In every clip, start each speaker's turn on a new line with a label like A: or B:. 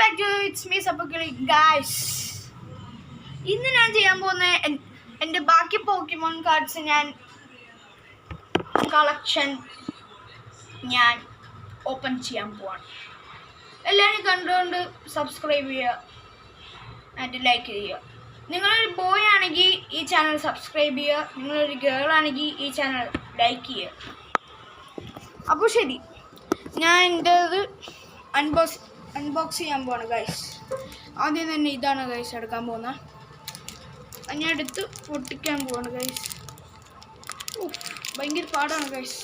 A: back to It's Me Sapakili guys. ഇന്ന് ഞാൻ ചെയ്യാൻ പോകുന്ന എൻ്റെ ബാക്കി പോക്കിമോൺ കാർഡ്സ് കളക്ഷൻ ഞാൻ ഓപ്പൺ ചെയ്യാൻ പോവാണ്. എല്ലാവരും കണ്ടുകൊണ്ട് സബ്സ്ക്രൈബ് ചെയ്യുക ആൻഡ് ലൈക്ക് ചെയ്യുക. നിങ്ങളൊരു ബോയ് ആണെങ്കിൽ ഈ ചാനൽ സബ്സ്ക്രൈബ് ചെയ്യുക, നിങ്ങളൊരു ഗേൾ ആണെങ്കിൽ ഈ ചാനൽ ലൈക്ക് ചെയ്യുക. അപ്പോൾ ശരി, ഞാൻ എൻ്റേത് അൺബോക്സ് ചെയ്യാൻ പോവാണ് ഗൈസ്. ആദ്യം തന്നെ ഇതാണ് ഗൈസ് എടുക്കാൻ പോകുന്നത്. ഞാൻ എടുത്ത് പൊട്ടിക്കാൻ പോവാണ് ഗൈസ്. ഭയങ്കര പാടാണ് ഗൈസ്.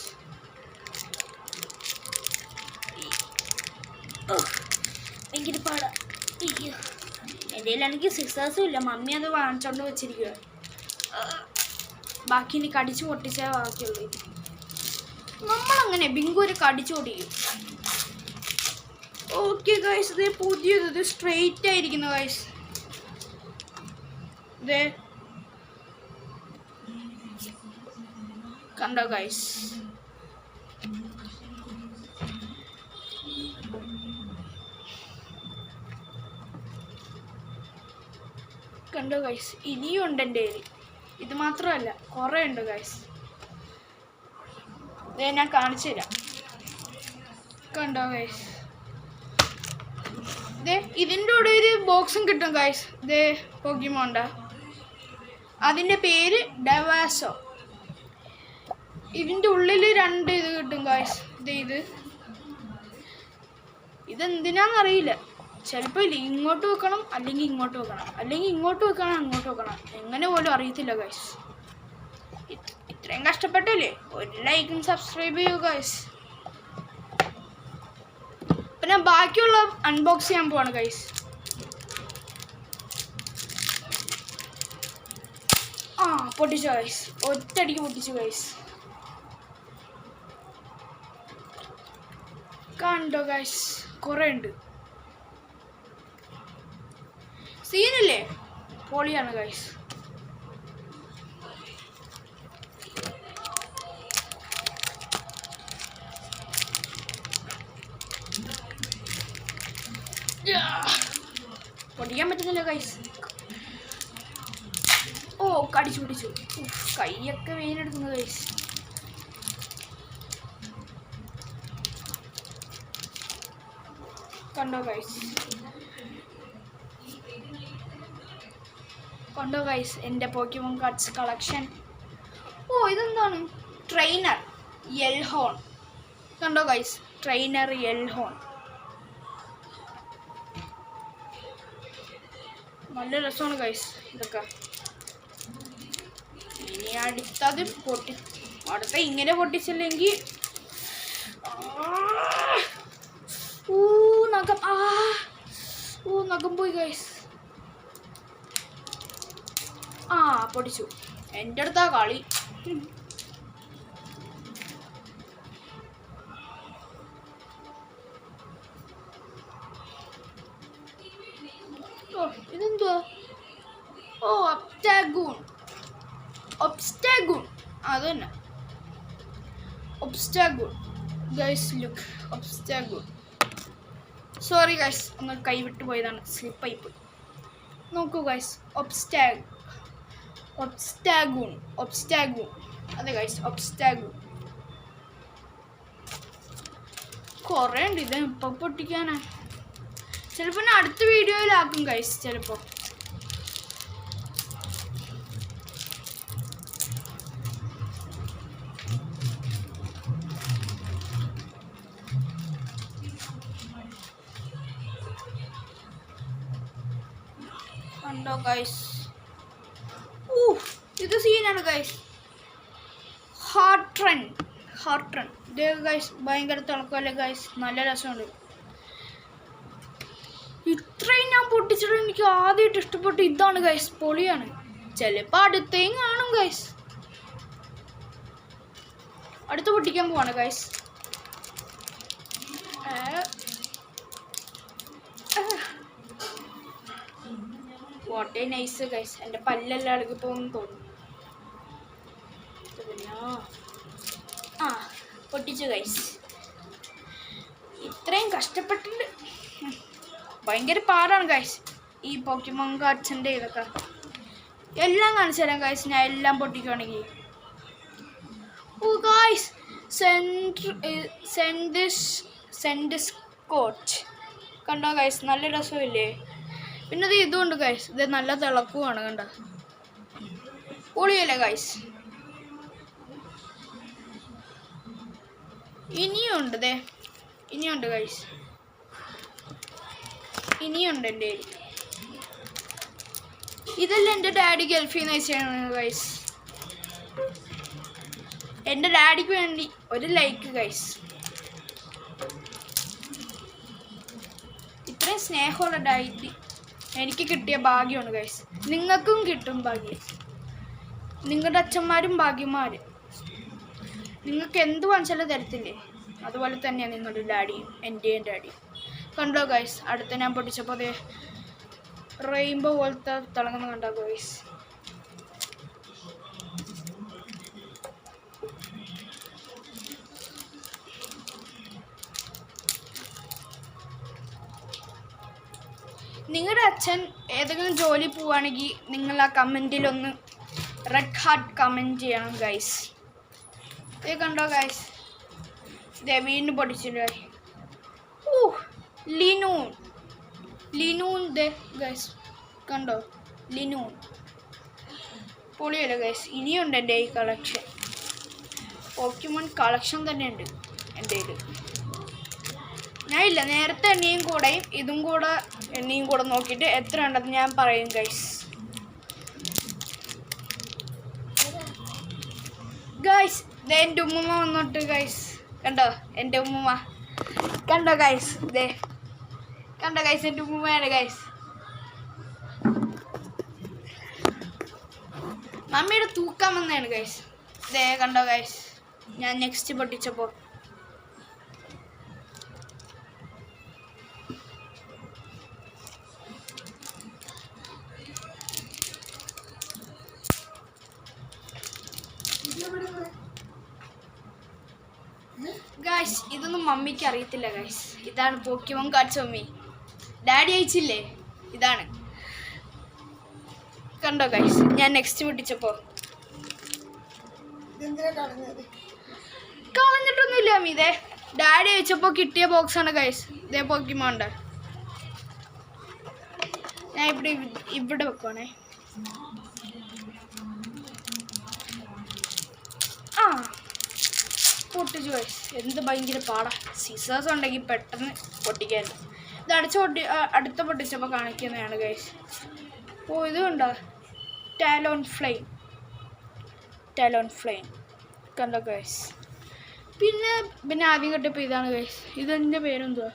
A: ഭയങ്കര പാടാ. എന്തെങ്കിലും സിക്സേഴ്സും ഇല്ല, മമ്മി അത് വാങ്ങിച്ചോണ്ട് വെച്ചിരിക്കുക. ബാക്കി ഇനി കടിച്ചു പൊട്ടിച്ചേ ബാക്കിയുള്ളൂ. നമ്മളങ്ങനെ ബിങ്കൂര് കടിച്ചു പൊട്ടിക്കും. ഓക്കെ ഗൈസ്, ഇത് പുതിയത്, ഇത് സ്ട്രെയിറ്റ് ആയിരിക്കുന്നു ഗൈസ്. ഇത് കണ്ടോ ഗൈസ്, കണ്ടോ ഗൈസ്. ഇനിയും ഉണ്ട് എൻ്റെ കയ്യിൽ. ഇത് മാത്രമല്ല, കുറേ ഉണ്ട് ഗൈസ്. ഇത് ഞാൻ കാണിച്ചു തരാം. കണ്ടോ ഗൈസ്, ഇതിൻ്റെ കൂടെ ഒരു ബോക്സും കിട്ടും ഗൈസ്. ഇത് പോക്കിമോണ്ട, അതിൻ്റെ പേര് ഡെവാസോ. ഇതിൻ്റെ ഉള്ളിൽ രണ്ട് ഇത് കിട്ടും ഗൈസ്. ഇതെന്തിനാന്നറിയില്ല. ചിലപ്പോൾ ഇങ്ങോട്ട് വെക്കണം, അല്ലെങ്കിൽ ഇങ്ങോട്ട് വെക്കണം, അല്ലെങ്കിൽ ഇങ്ങോട്ട് വെക്കണം, അങ്ങോട്ട് വെക്കണം, എങ്ങനെ പോലും അറിയത്തില്ല ഗൈസ്. ഇത്രയും കഷ്ടപ്പെട്ടല്ലേ, ഒരു ലൈക്കും സബ്സ്ക്രൈബ് ചെയ്യൂ ഗൈസ്. പിന്നെ ബാക്കിയുള്ള അൺബോക്സ് ചെയ്യാൻ പോവാണ് ഗൈസ്. പൊട്ടിച്ചു ഗൈസ്, ഒറ്റയടിക്ക് പൊട്ടിച്ചു ഗൈസ്. കണ്ടോ ഗൈസ്, കുറേ ഉണ്ട്. സീനില്ലേ, പൊളിയാണ് ഗൈസ്. പൊടിക്കാൻ പറ്റുന്നില്ല ഗൈസ്. കടിച്ചു പിടിച്ചു. കൈയൊക്കെ വെയിലെടുക്കുന്നു ഗൈസ്. കണ്ടോ ഗൈസ് എൻ്റെ പോക്കിമോൺ കാർഡ്സ് കളക്ഷൻ. ഇതെന്താണ്? ട്രെയിനർ എൽഹോൺ. കണ്ടോ ഗൈസ്, ട്രെയിനർ എൽഹോൺ. നല്ല രസമാണ് ഗൈസ് ഇതൊക്കെ. ഇനി അടുത്തത് അടുത്ത ഇങ്ങനെ പൊട്ടിച്ചില്ലെങ്കിൽ നഖം പോയി ഗൈസ്. പൊടിച്ചു. എൻ്റെ അടുത്താ കളി. ഇതെന്തുവാ? ഒബ്സ്റ്റാഗൂൺ. അത് തന്നെ, ഒബ്സ്റ്റാഗൂൺ ഗൈസ്. ലുക്ക്, ഒബ്സ്റ്റാഗൂൺ. സോറി ഗൈസ്, ഒന്ന് കൈവിട്ട് പോയതാണ്, സ്ലിപ്പായി പോയി. നോക്കൂ ഗൈസ്, ഒബ്സ്റ്റാഗൂൺ. അതെ ഗൈസ്, ഒബ്സ്റ്റാഗൂൺ. കുറേ ഉണ്ട്. ഇത് ഇപ്പം പൊട്ടിക്കാനാ. ചിലപ്പോൾ ഞാൻ അടുത്ത വീഡിയോയിലാക്കും ഗൈസ്. ചിലപ്പോൾ കണ്ടോ ഗൈസ്. ഇത് സീനാണ് ഗൈസ്. ഹാർട്രൺ. ഇത് ഗൈസ് ഭയങ്കര തിളക്കമല്ലേ ഗൈസ്, നല്ല രസമുണ്ട്. ഇത്രയും ഞാൻ പൊട്ടിച്ചിട്ട് എനിക്ക് ആദ്യമായിട്ട് ഇഷ്ടപ്പെട്ടു ഇതാണ് ഗൈസ്, പൊളിയാണ്. ചിലപ്പോൾ അടുത്തേയും കാണും ഗൈസ്. അടുത്ത് പൊട്ടിക്കാൻ പോവാണ് ഗൈസ്. What nice guys. എൻ്റെ പല്ലെല്ലാം അടക്കി പോകുന്നു തോന്നുന്നു. പൊട്ടിച്ചു ഗൈസ്. ഇത്രയും കഷ്ടപ്പെട്ടിട്ട് ഭയങ്കര പാടാണ് ഗൈസ് ഈ പോക്കിമോൻ കാർഡ്സിൻ്റെ ഇതൊക്കെ. എല്ലാം കാണിച്ചു തരാം ഗൈസ് ഞാൻ എല്ലാം പൊട്ടിക്കുകയാണെങ്കിൽ. ഓ ഗൈസ് സെൻഡിസ്കോട്ട് കണ്ടോ ഗൈസ്, നല്ല രസമില്ലേ? പിന്നെ ഇത് ഇതുകൊണ്ട് ഗൈസ്, ഇത് നല്ല തിളക്കുവാണ് കണ്ടോ, പൊളിയല്ലേ ഗൈസ്. ഇനിയുണ്ട് ഗൈസ്, ഇനിയുണ്ട് എൻ്റെ കയ്യിൽ. ഇതെല്ലാം എൻ്റെ ഡാഡി ഗൾഫിൽ നിന്ന് അയച്ചാണ് ഗൈസ്. എൻ്റെ ഡാഡിക്ക് വേണ്ടി ഒരു ലൈക്ക് ഗൈസ്. ഇത്രയും സ്നേഹമുള്ള ഡാഡി എനിക്ക് കിട്ടിയ ഭാഗ്യമാണ് ഗൈസ്. നിങ്ങൾക്കും കിട്ടും ഭാഗ്യം. നിങ്ങളുടെ അച്ഛന്മാരും ഭാഗ്യന്മാർ. നിങ്ങൾക്ക് എന്ത് വാങ്ങിച്ചാലും തരത്തില്ലേ, അതുപോലെ തന്നെയാണ് നിങ്ങളുടെ ഡാഡിയും എൻ്റെയും ഡാഡിയും. കണ്ടോ ഗൈസ്, അടുത്ത ഞാൻ പൊട്ടിച്ചപ്പോൾ അതേ റെയിൻബോ പോലത്തെ തിളങ്ങുന്ന കണ്ടോ ഗൈസ്. നിങ്ങളുടെ അച്ഛൻ ഏതെങ്കിലും ജോലി പോവുകയാണെങ്കിൽ നിങ്ങൾ ആ കമൻറ്റിലൊന്ന് റെഡ് ഹാർട്ട് കമൻറ്റ് ചെയ്യണം ഗൈസ്. ഇത് കണ്ടോ ഗൈസ്, ഇതേ വീണ്ടും പൊടിച്ചില്ല. ലിനൂൺ ദേ ഗൈസ്, കണ്ടോ ലിനൂൺ, പൊളിയല്ലേ ഗൈസ്. ഇനിയുണ്ട് എൻ്റെ ഈ കളക്ഷൻ, പോക്കിമോൻ കളക്ഷൻ തന്നെ ഉണ്ട് എൻ്റെ കയ്യിൽ. ഞാൻ ഇല്ല നേരത്തെ എണ്ണയും കൂടെ നോക്കിയിട്ട് എത്ര ഉണ്ടെന്ന് ഞാൻ പറയും ഗൈസ്. ഗൈസ് ദേ എൻ്റെ ഉമ്മുമ്മ വന്നിട്ട് ഗൈസ്, കണ്ടോ എൻ്റെ ഉമ്മുമ്മ, കണ്ടോ ഗൈസ്, ദേ കണ്ടോ ഗൈസ് എൻ്റെ ഉമ്മുമ്മയാണ് ഗൈസ്. മമ്മിയുടെ തൂക്കാൻ വന്നതാണ് ഗൈസ്. ദേ കണ്ടോ ഗൈസ്, ഞാൻ നെക്സ്റ്റ് പൊട്ടിച്ചപ്പോൾ ഗൈസ് ഇതൊന്നും മമ്മിക്ക് അറിയത്തില്ല ഗൈസ്. ഇതാണ് പോക്കിമോൻ കാർഡ്സ് മമ്മി ഡാഡി അയച്ചില്ലേ, ഇതാണ്. കണ്ടോ ഗൈസ്, ഞാൻ നെക്സ്റ്റ് പൊട്ടിച്ചപ്പോൾ കളഞ്ഞിട്ടൊന്നുമില്ല മമ്മി. ഇതേ ഡാഡി അയച്ചപ്പോൾ കിട്ടിയ ബോക്സാണ് ഗൈസ്. ഇതേ പോക്കിമോൻ്റെ ഞാൻ ഇവിടെ വെക്കുവാണേ. പൊട്ടിച്ചു ഗൈസ്, എന്ത് ഭയങ്കര പാടാ. സീസേഴ്സ് ഉണ്ടെങ്കിൽ പെട്ടെന്ന് പൊട്ടിക്കാൻ. ഇത് അടുത്ത പൊട്ടിച്ചപ്പോൾ കാണിക്കുന്നതാണ് ഗൈസ്. ഓ ഇത് കണ്ടോ, ടാലോൺ ഫ്ലെയിം കണ്ടോ ഗൈസ്. പിന്നെ ആദ്യം കിട്ടിയപ്പോൾ ഇതാണ് ഗൈസ്. ഇതെൻ്റെ പേരെന്തുവാ,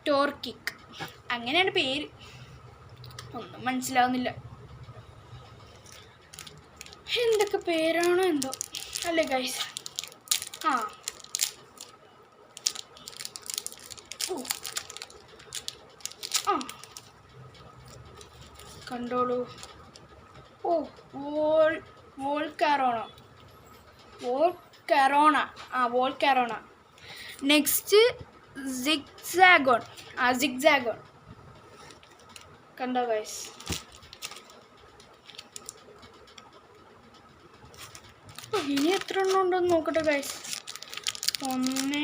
A: ടോർക്കിക് അങ്ങനെയാണ് പേര്, ഒന്നും മനസ്സിലാവുന്നില്ല. എന്തൊക്കെ പേരാണോ എന്തോ അല്ലേ ഗൈസ്. കണ്ടോളൂ. ഓ വോൾക്കാരോണ. നെക്സ്റ്റ് സിഗ്സാഗോൺ കണ്ടോ ഗൈസ്. ഇനി എത്ര എണ്ണം ഉണ്ടെന്ന് നോക്കട്ടെ ഗൈസ്. 1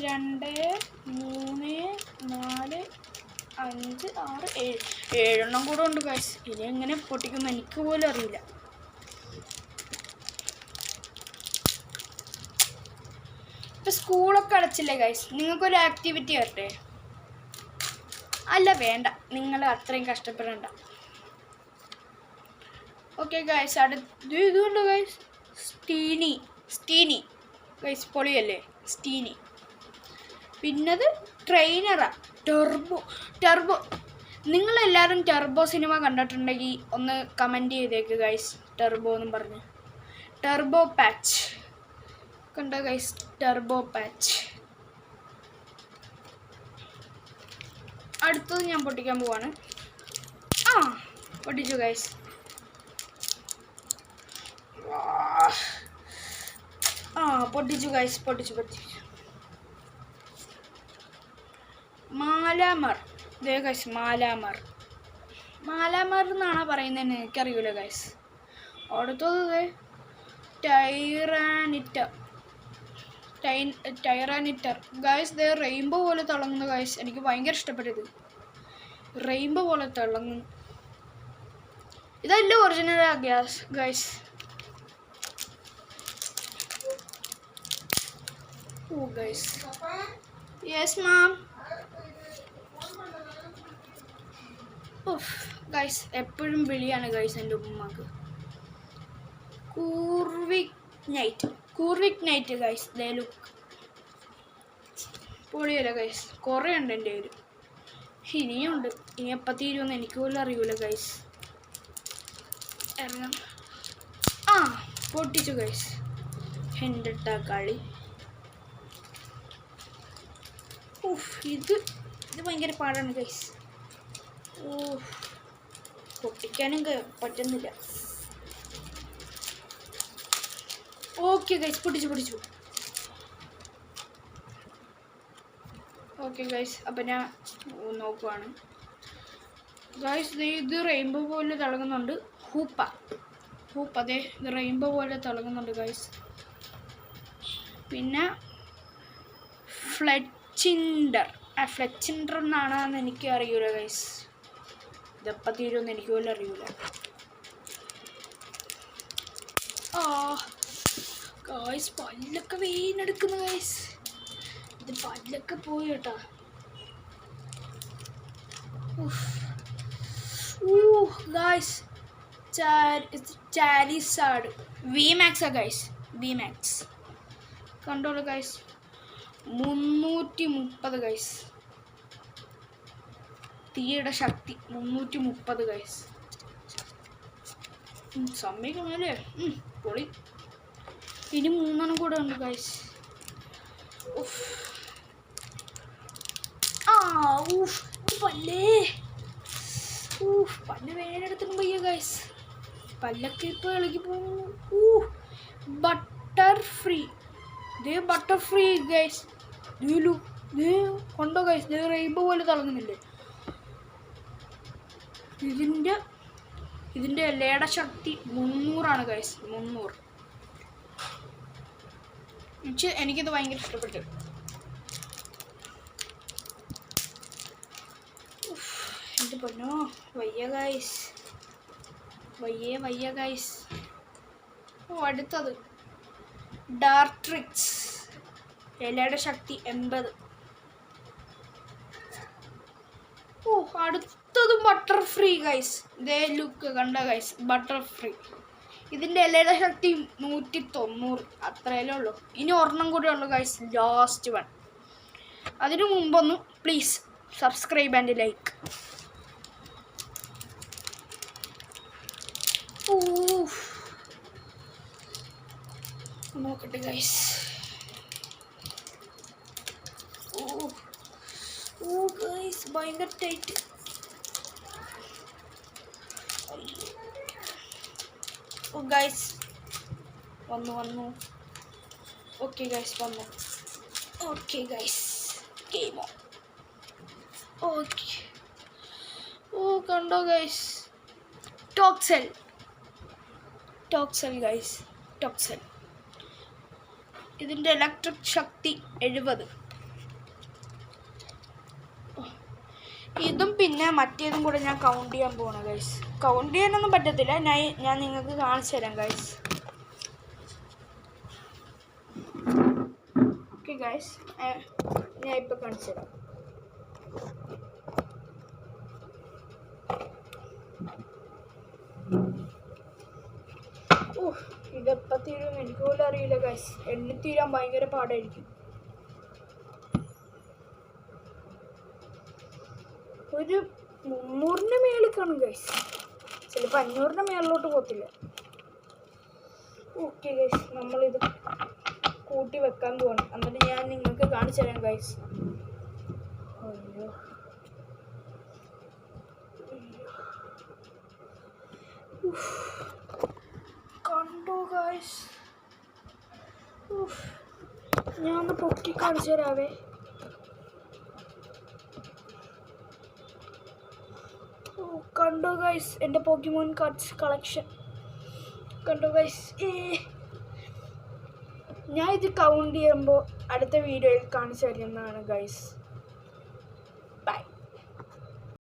A: 2 3 4 5 6 7 എണ്ണം കൂടെ ഉണ്ട് ഗൈസ്. ഇനി എങ്ങനെ പൊട്ടിക്കുന്നു എനിക്ക് പോലും അറിയില്ല. ഇപ്പം സ്കൂളൊക്കെ അടച്ചില്ലേ ഗൈസ്, നിങ്ങൾക്കൊരു ആക്ടിവിറ്റി വരട്ടെ? അല്ല വേണ്ട, നിങ്ങൾ അത്രയും കഷ്ടപ്പെടണ്ട. ഓക്കെ ഗൈസ്, ഇതുകൊണ്ട് ഗൈസ് സ്റ്റീനി ഗൈസ്, പൊളിയല്ലേ സ്റ്റീനി. പിന്നത് ട്രെയിനറാ, ടെർബോ. നിങ്ങളെല്ലാവരും ടെർബോ സിനിമ കണ്ടിട്ടുണ്ടെങ്കിൽ ഒന്ന് കമൻറ്റ് ചെയ്തേക്ക് ഗൈസ്, ടെർബോ എന്നും പറഞ്ഞ്. ടെർബോ പാച്ച് കണ്ടോ ഗൈസ്, ടെർബോ പാച്ച്. അടുത്തത് ഞാൻ പൊട്ടിക്കാൻ പോവാണ്. പൊട്ടിച്ചു ഗൈസ്. പൊട്ടിച്ചു ഗൈസ്, പൊട്ടിച്ചു. മാലാമർ. ഇതേ ഗൈസ് മാലാമർ. മാലാമർ എന്നാണോ പറയുന്നതെന്ന് എനിക്കറിയില്ല ഗൈസ്. അടുത്തത് ടൈറാനിറ്റർ. ഗൈസ് ഇത് റെയിൻബോ പോലെ തിളങ്ങുന്ന ഗൈസ്. എനിക്ക് ഭയങ്കര ഇഷ്ടപ്പെട്ടത്. റെയിൻബോ പോലെ തിളങ്ങും. ഇതല്ല ഒറിജിനൽ ഗൈസ്. ഓ ഗൈസ്. Yes ma'am. ഗൈസ് എപ്പോഴും വിളിയാണ് ഗൈസ് എൻ്റെ ഉമ്മക്ക്. കൂർവിക് നൈറ്റ് ഗൈസ്. ദേ ലുക്ക് പൊളിയല്ല ഗൈസ്. കുറേ ഉണ്ട് എൻ്റെ പേര്. ഇനിയുണ്ട്. ഇനി എപ്പോൾ തീരുമെന്ന് എനിക്ക് പോലും അറിയൂല ഗൈസ്. ഇറങ്ങാം. പൊട്ടിച്ചു ഗൈസ്. എൻ്റെ കളി. ഇത് ഭയങ്കര പാടാണ് ഗൈസ്. പൊട്ടിക്കാനും പറ്റുന്നില്ല. ഓക്കെ ഗൈസ് പൊട്ടിച്ചു. ഓക്കെ ഗൈസ് അപ്പം ഞാൻ നോക്കുവാണ് ഗൈസ്. ഇത് റെയിൻബോ പോലെ തിളങ്ങുന്നുണ്ട്. ഹൂപ്പ അതെ ഇത് റെയിൻബോ പോലെ തിളങ്ങുന്നുണ്ട് ഗൈസ്. പിന്നെ ഫ്ലെച്ചിൻഡർ എന്നാണെന്ന് എനിക്ക് അറിയൂല ഗൈസ്. ഇതെപ്പോൾ തീരുമെന്ന് എനിക്ക് പോലും അറിയൂല. ഗൈസ് പല്ലൊക്കെ വീണെടുക്കുന്നു ഗൈസ്. ഇത് പല്ലൊക്കെ പോയി കേട്ടോ. Guys ചാരിസാഡ് വിമാക്സാ guys. വിമാക്സ് കണ്ടോളൂ ഗൈസ്. 330 ഗൈസ്. തീയുടെ ശക്തി 330 ഗൈസ്. സമ്മതിക്കണല്ലേ? പൊളി. ഇനി 3 കൂടെ ഉണ്ട് ഗൈസ്. പല്ല് വേനെടുത്തിട്ട് പോയ ഗൈസ്. പല്ലൊക്കെ ഇപ്പോൾ ഇളകി പോകുന്നു. Butter free guys. കൊണ്ടോ ഗൈസ്. റെയിൻബോ പോലെ തിളങ്ങുന്നില്ലേ? ഇതിൻ്റെ ഇലയുടെ ശക്തി 300 ഗൈസ്. 300. എനിക്കിത് ഭയങ്കര ഇഷ്ടപ്പെട്ടു. എൻ്റെ പൊന്നോ വയ്യ ഗൈസ്. അടുത്തത് ഡാർട്രിക്സ്. ഇലയുടെ ശക്തി 80. അടുത്തതും ബട്ടർ ഫ്രീ ഗൈസ്. ഇതേ ലുക്ക് കണ്ട ഗൈസ്. Butter free. ഇതിൻ്റെ ഇലയുടെ ശക്തി 190. അത്രയല്ലേ ഉള്ളൂ. ഇനി ഒരെണ്ണം കൂടെ ഉള്ളു ഗൈസ്. Last one. അതിനു മുമ്പൊന്ന് പ്ലീസ് സബ്സ്ക്രൈബ് ആൻഡ് ലൈക്ക്. നോക്കട്ടെ ഗൈസ്. ഗൈസ് ഭയങ്കര ടൈറ്റ്. ഗൈസ് വന്നു. ഓക്കെ ഗൈസ് വന്നു. Okay guys game on. Okay. കണ്ടോ ഗൈസ്. ടോക്സെൽ ഗൈസ്. ടോക്സെൽ. ഇതിൻ്റെ ഇലക്ട്രിക് ശക്തി 70. ഇതും പിന്നെ മറ്റേതും കൂടെ ഞാൻ കൗണ്ട് ചെയ്യാൻ പോകണം ഗൈസ്. കൗണ്ട് ചെയ്യാനൊന്നും പറ്റത്തില്ല. ഞാൻ നിങ്ങൾക്ക് കാണിച്ചു തരാം ഗൈസ്. ഓക്കെ ഗൈസ് ഞാൻ ഇപ്പോൾ കാണിച്ചു തരാം. ഇതെപ്പോൾ തീരുമെന്ന് എനിക്ക് പോലും അറിയില്ല ഗൈസ്. എണ്ണിത്തീരാൻ ഭയങ്കര പാടായിരിക്കും. ഒരു 300 മേളിൽ കാണും ഗൈസ്. ചിലപ്പോൾ 500 മേളിലോട്ട് പോകത്തില്ല. ഓക്കെ ഗൈസ് നമ്മളിത് കൂട്ടി വെക്കാൻ പോകണം. എന്നിട്ട് ഞാൻ നിങ്ങൾക്ക് കാണിച്ചു തരാം ഗൈസ്. അയ്യോ കണ്ടോ ഗൈസ്. ഞാൻ ഒന്ന് പൊക്കി കാണിച്ചു തരാവേ. കണ്ടോ ഗൈസ് എൻ്റെ പോക്കിമോൻ കാർഡ്സ് കളക്ഷൻ കണ്ടോ ഗൈസ്. ഞാൻ ഇത് കൗണ്ട് ചെയ്യുമ്പോൾ അടുത്ത വീഡിയോയിൽ കാണിച്ചു തരുന്നതാണ് ഗൈസ്. ബൈ.